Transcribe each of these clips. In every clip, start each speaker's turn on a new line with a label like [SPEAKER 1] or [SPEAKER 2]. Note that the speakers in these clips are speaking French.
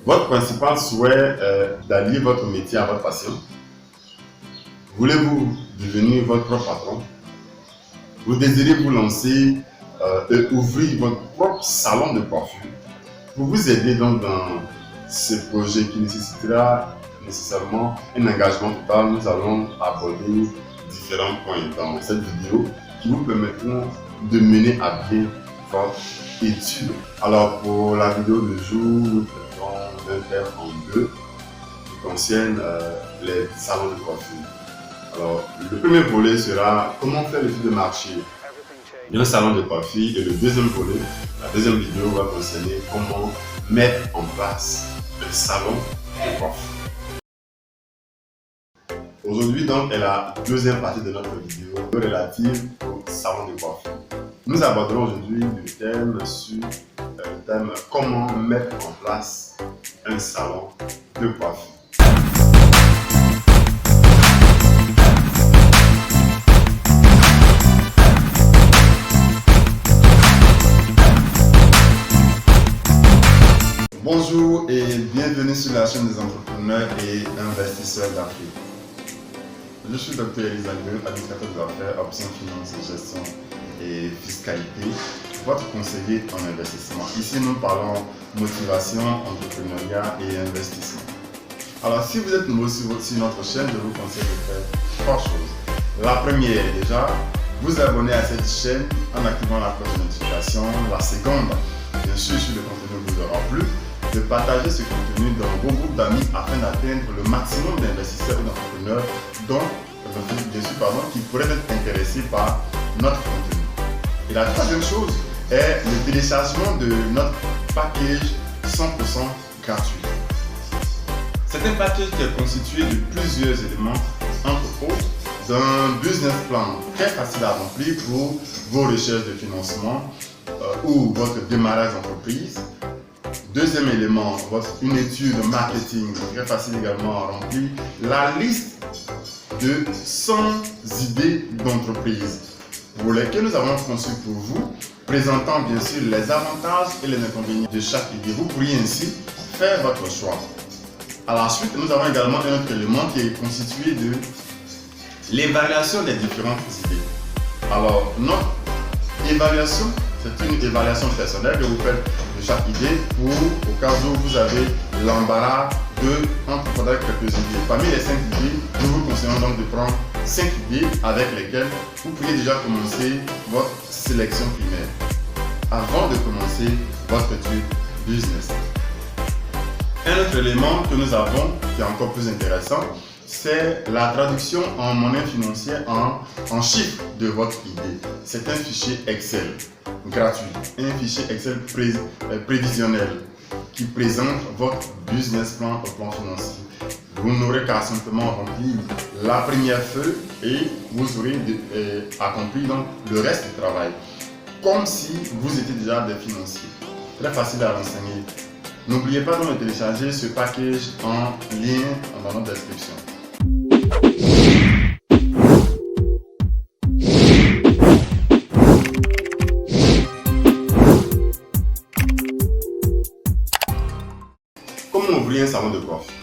[SPEAKER 1] Votre principal souhait est d'allier votre métier à votre passion. Voulez-vous devenir votre propre patron? Vous désirez vous lancer et ouvrir votre propre salon de coiffure. Pour vous aider donc dans ce projet qui nécessitera nécessairement un engagement total, nous allons aborder différents points dans cette vidéo qui vous permettront de mener à bien votre étude. Alors pour la vidéo du jour, nous traitons d'un thème en deux qui concerne les salons de coiffure. Alors le premier volet sera comment faire l'étude de marché d'un salon de coiffure et le deuxième volet, la deuxième vidéo va concerner comment mettre en place un salon de coiffure. Aujourd'hui donc est la deuxième partie de notre vidéo relative au salon de coiffure. Nous aborderons aujourd'hui le thème sur le thème comment mettre en place un salon de coiffure. Bonjour et bienvenue sur la chaîne des entrepreneurs et investisseurs d'Afrique. Je suis Dr Elisa Gueux, administrateur d'affaires, options finance et gestion et fiscalité, votre conseiller en investissement. Ici, nous parlons motivation, entrepreneuriat et investissement. Alors, si vous êtes nouveau sur notre chaîne, je vous conseille de faire trois choses. La première est déjà vous abonner à cette chaîne en activant la cloche de notification. La seconde, bien sûr, si le contenu vous aura plu, de partager ce contenu dans vos groupes d'amis afin d'atteindre le maximum d'investisseurs et d'entrepreneurs qui pourraient être intéressés par notre contenu. Et la troisième chose est le téléchargement de notre package 100% gratuit. C'est un package qui est constitué de plusieurs éléments, entre autres d'un business plan très facile à remplir pour vos recherches de financement ou votre démarrage d'entreprise. Deuxième élément, une étude marketing très facile également à remplir. La liste de 100 idées d'entreprise pour lesquelles nous avons conçu pour vous, présentant bien sûr les avantages et les inconvénients de chaque idée. Vous pourriez ainsi faire votre choix. À la suite, nous avons également un autre élément qui est constitué de l'évaluation des différentes idées. Alors, notre évaluation, c'est une évaluation personnelle que vous faites de chaque idée pour, au cas où vous avez l'embarras de entreprendre quelques idées. Parmi les 5 idées, nous vous conseillons donc de prendre 5 idées avec lesquelles vous pouvez déjà commencer votre sélection primaire avant de commencer votre étude business. Un autre élément que nous avons qui est encore plus intéressant, c'est la traduction en monnaie financière en chiffres de votre idée. C'est un fichier Excel gratuit, un fichier Excel prévisionnel qui présente votre business plan au plan financier. Vous n'aurez qu'à simplement remplir la première feuille et vous aurez accompli donc le reste du travail, comme si vous étiez déjà des financiers. Très facile à renseigner. N'oubliez pas donc de télécharger ce package en lien dans notre description. Comment ouvrir un salon de coiffure?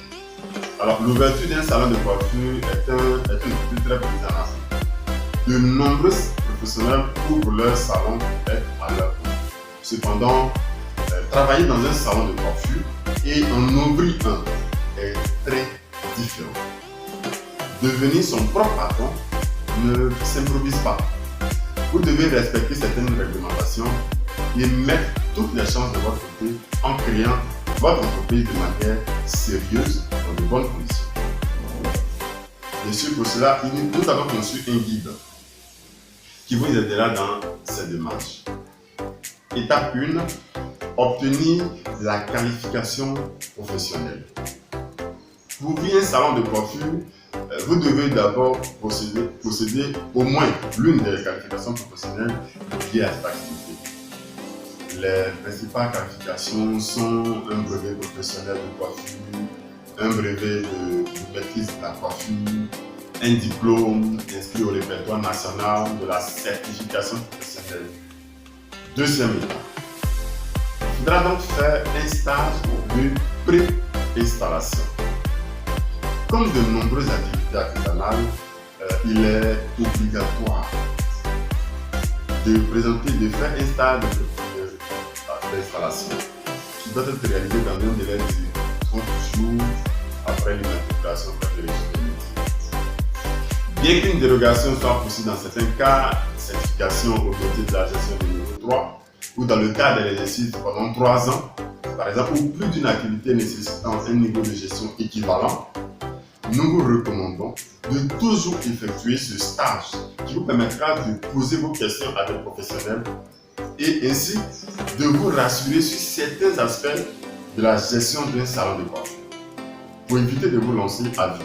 [SPEAKER 1] Alors, l'ouverture d'un salon de coiffure est un outil très présent en Afrique. De nombreux professionnels ouvrent leur salon à leur compte. Cependant, travailler dans un salon de coiffure et en ouvrir un est très différent. Devenir son propre patron ne s'improvise pas. Vous devez respecter certaines réglementations et mettre toutes les chances de votre côté en créant votre entreprise de manière sérieuse dans de bonnes conditions. Bien sûr, pour cela, nous avons conçu un guide qui vous aidera dans cette démarche. Étape 1, obtenir la qualification professionnelle. Pour ouvrir un salon de coiffure, vous devez d'abord posséder au moins l'une des qualifications professionnelles liées à cette activité. Les principales qualifications sont un brevet professionnel de coiffure, un brevet de maîtrise de la coiffure, un diplôme inscrit au répertoire national de la certification professionnelle. Deuxième étape. Il faudra donc faire un stage de pré-installation. Comme de nombreuses activités artisanales, il est obligatoire de présenter des frais un stade d'installation qui doit être réalisé dans un délai de 30 jours après l'immatriculation de l'égalité. Bien qu'une dérogation soit possible dans certains cas, certification au métier de la gestion de niveau 3, ou dans le cas de l'exercice pendant 3 ans, par exemple, ou plus d'une activité nécessitant un niveau de gestion équivalent, nous vous recommandons de toujours effectuer ce stage qui vous permettra de poser vos questions à des professionnels et ainsi de vous rassurer sur certains aspects de la gestion d'un salon de coiffure pour éviter de vous lancer à vie.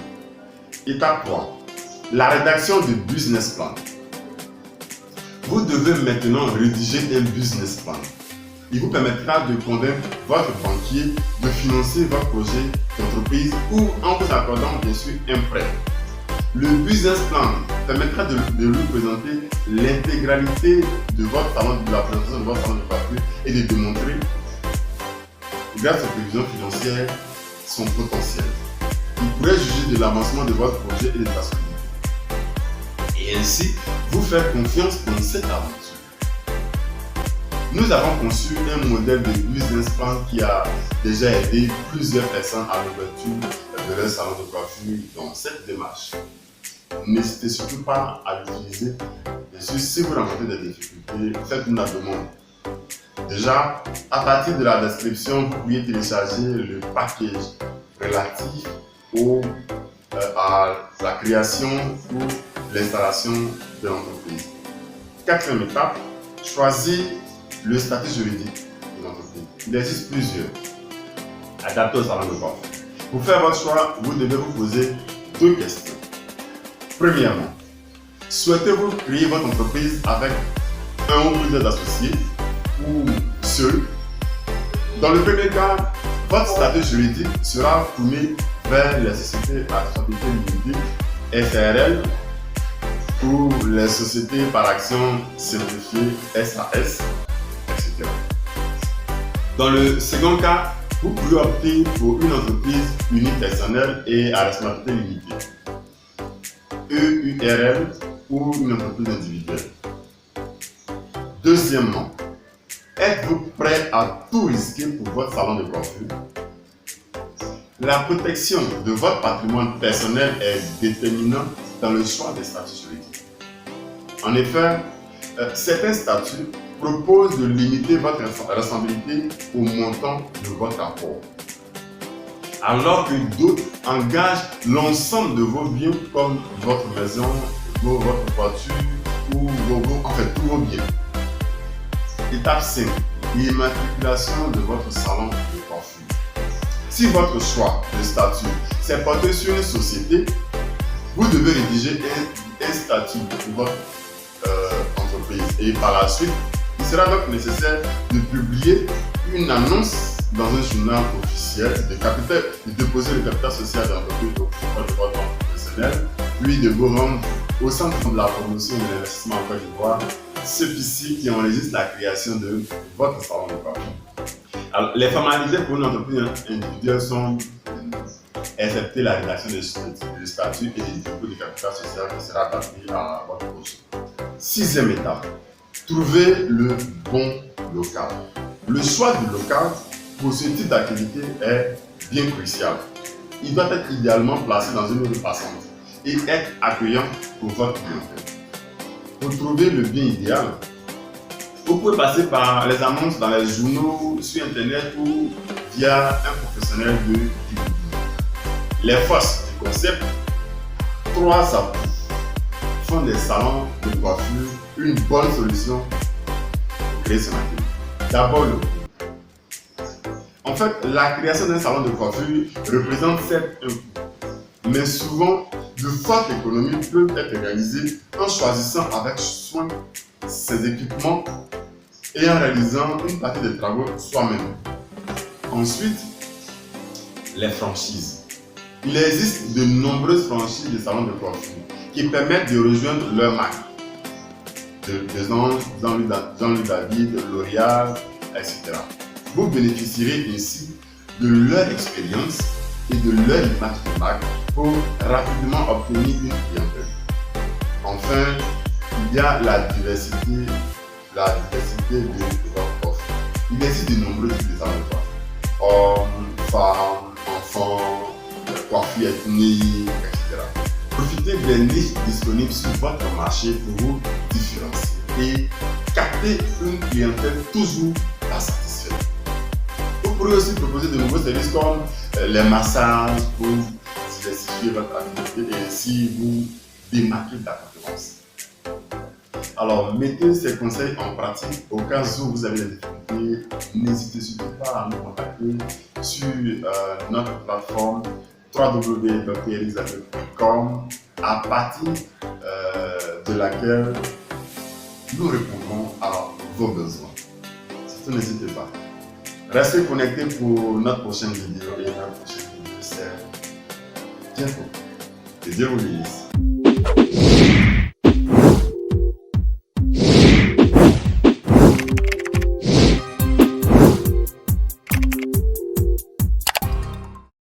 [SPEAKER 1] Étape 3. La rédaction du business plan. Vous devez maintenant rédiger un business plan. Il vous permettra de convaincre votre banquier de financer votre projet d'entreprise ou en vous accordant bien sûr un prêt. Le business plan permettra de lui présenter l'intégralité de votre salon, de la présentation de votre salon de coiffure et de démontrer, grâce aux prévisions financières, son potentiel. Il pourrait juger de l'avancement de votre projet et de sa solidité. Et ainsi, vous faire confiance dans cette aventure. Nous avons conçu un modèle de business plan qui a déjà aidé plusieurs personnes à l'ouverture de leur salon de coiffure dans cette démarche. N'hésitez surtout pas à l'utiliser. Bien sûr, si vous rencontrez des difficultés, faites-nous la demande. Déjà, à partir de la description, vous pouvez télécharger le package relatif à la création ou l'installation de l'entreprise. 4e étape, choisir le statut juridique de l'entreprise. Il existe plusieurs, adaptés au salon de coiffure. Pour faire votre choix, vous devez vous poser 2 questions. Premièrement, souhaitez-vous créer votre entreprise avec un ou plusieurs associés ou seul? Dans le premier cas, votre statut juridique sera tourné vers les sociétés à responsabilité limitée SARL ou les sociétés par action certifiées SAS, etc. Dans le second cas, vous pouvez opter pour une entreprise unipersonnelle et à responsabilité limitée, EURL, ou une entreprise individuelle. Deuxièmement, êtes-vous prêt à tout risquer pour votre salon de coiffure? La protection de votre patrimoine personnel est déterminante dans le choix des statuts juridiques. En effet, certains statuts proposent de limiter votre responsabilité au montant de votre apport, alors que d'autres engagent l'ensemble de vos biens comme votre maison, votre voiture ou tous vos biens. Étape 5. L'immatriculation de votre salon de coiffure. Si votre choix de statut s'est porté sur une société, vous devez rédiger un statut pour votre entreprise et par la suite, il sera donc nécessaire de publier une annonce dans un journal officiel, de déposer le capital social de l'entreprise auprès de votre banque professionnelle, puis de vous rendre au centre de la promotion de l'investissement en Côte d'Ivoire, celui-ci qui enregistre la création de votre salon de coiffure. Alors, les formalités pour une entreprise individuelle sont excepté la rédaction du statut et du dépôt du capital social qui sera adapté à votre projet. 6e étape, trouver le bon local. Le choix du local pour ce type d'activité est bien crucial. Il doit être idéalement placé dans une rue passante et être accueillant pour votre clientèle. Pour trouver le bien idéal, vous pouvez passer par les annonces dans les journaux, sur internet ou via un professionnel de divulgation. Les forces du concept, 3 appuis font des salons de coiffure une bonne solution pour créer son activité. D'abord le coût. En fait, la création d'un salon de coiffure représente certes un coût, mais souvent de fortes économies peuvent être réalisées en choisissant avec soin ses équipements et en réalisant une partie des travaux soi-même. Ensuite, les franchises. Il existe de nombreuses franchises de salons de coiffure qui permettent de rejoindre leur marque. Jean-Louis David, L'Oréal, etc. Vous bénéficierez ainsi de leur expérience et de leur image de marque pour rapidement obtenir une clientèle. Enfin, il y a la diversité de votre offre. Il existe de nombreux types d'emplois. Hommes, femmes, enfants, coiffure ethnique, etc. Profitez des niches disponibles sur votre marché pour vous différencier et capter une clientèle toujours pas satisfaite. Vous pourrez aussi proposer de nouveaux services comme les massages pour diversifier votre activité et ainsi vous démarquer de la concurrence. Alors, mettez ces conseils en pratique. Au cas où vous avez des difficultés, n'hésitez surtout pas à nous contacter sur notre plateforme www.drelizabeth.com à partir de laquelle nous répondrons à vos besoins. Surtout, n'hésitez pas. Restez connectés pour notre prochaine vidéo et notre prochaine vidéo. C'est bientôt. Que Dieu vous bénisse.